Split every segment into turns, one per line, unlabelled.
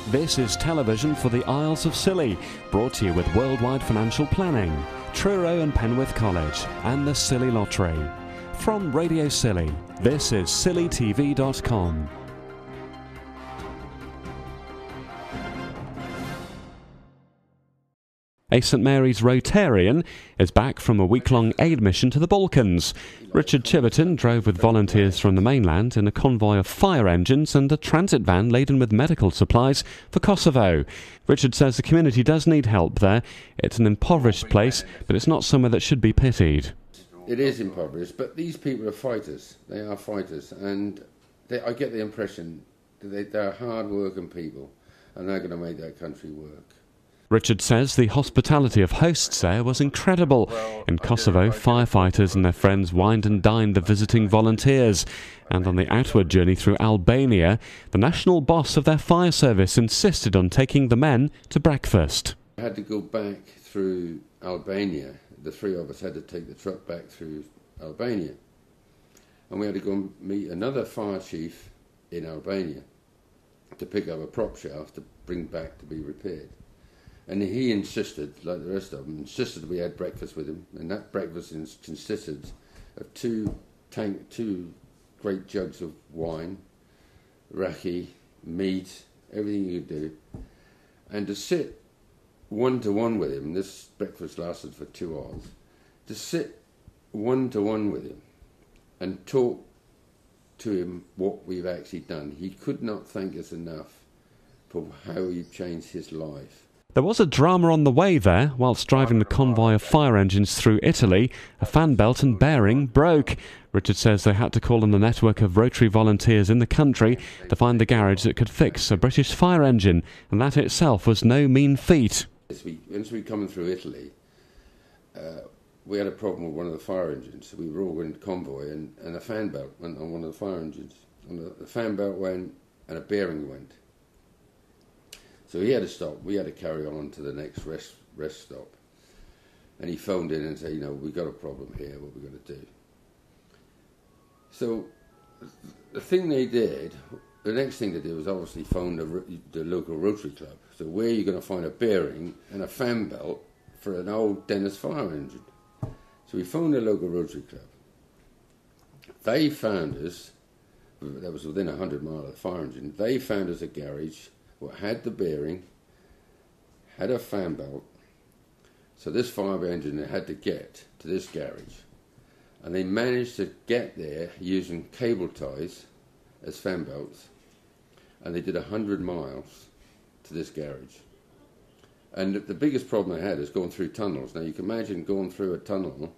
This is television for the Isles of Scilly, brought to you with Worldwide Financial Planning, Truro and Penwith College, and the Scilly Lottery. From Radio Scilly, this is scillytv.com. A St Mary's Rotarian is back from a week-long aid mission to the Balkans. Richard Chiverton drove with volunteers from the mainland in a convoy of fire engines and a transit van laden with medical supplies for Kosovo. Richard says the community does need help there. It's an impoverished place, but it's not somewhere that should be pitied.
It is impoverished, but these people are fighters. They are fighters, and I get the impression that they're hard-working people, and they're going to make that country work.
Richard says the hospitality of hosts there was incredible. In Kosovo, firefighters and their friends wined and dined the visiting volunteers. And on the outward journey through Albania, the national boss of their fire service insisted on taking the men to breakfast.
I had to go back through Albania. The three of us had to take the truck back through Albania. And we had to go and meet another fire chief in Albania to pick up a prop shaft to bring back to be repaired. And he insisted, like the rest of them, insisted we had breakfast with him. And that breakfast consisted of two great jugs of wine, raki, meat, everything you could do. And to sit one-to-one with him, this breakfast lasted for 2 hours, to sit one-to-one with him and talk to him what we've actually done. He could not thank us enough for how we've changed his life.
There was a drama on the way there. Whilst driving the convoy of fire engines through Italy, a fan belt and bearing broke. Richard says they had to call on the network of Rotary volunteers in the country to find the garage that could fix a British fire engine, and that itself was no mean feat.
Once we coming through Italy, we had a problem with one of the fire engines. We were all in convoy, and a fan belt went on one of the fire engines. And the fan belt went, and a bearing went. So he had to stop. We had to carry on to the next rest stop. And he phoned in and said, we've got a problem here, what are we going to do? So the thing they did, the next thing they did was obviously phone the local Rotary Club. So where are you going to find a bearing and a fan belt for an old Dennis fire engine? So we phoned the local Rotary Club. They found us, that was within 100 miles of the fire engine, they found us a garage what had the bearing, had a fan belt, so this fire engine had to get to this garage. And they managed to get there using cable ties as fan belts, and they did 100 miles to this garage. And the biggest problem they had is going through tunnels. Now you can imagine going through a tunnel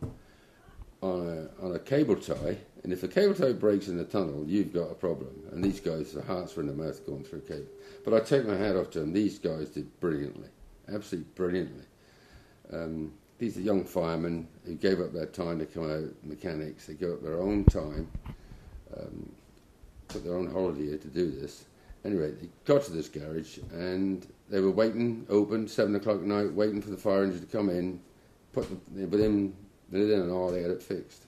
on a cable tie, and if the cable tie breaks in the tunnel, you've got a problem. And these guys, their hearts were in their mouth going through cable. But I take my hat off to them. These guys did brilliantly, absolutely brilliantly. These are young firemen who gave up their time to come out, mechanics. They gave up their own time, took their own holiday to do this. Anyway, they got to this garage, and they were waiting, open, 7 o'clock at night, waiting for the fire engine to come in, within an hour they had it fixed.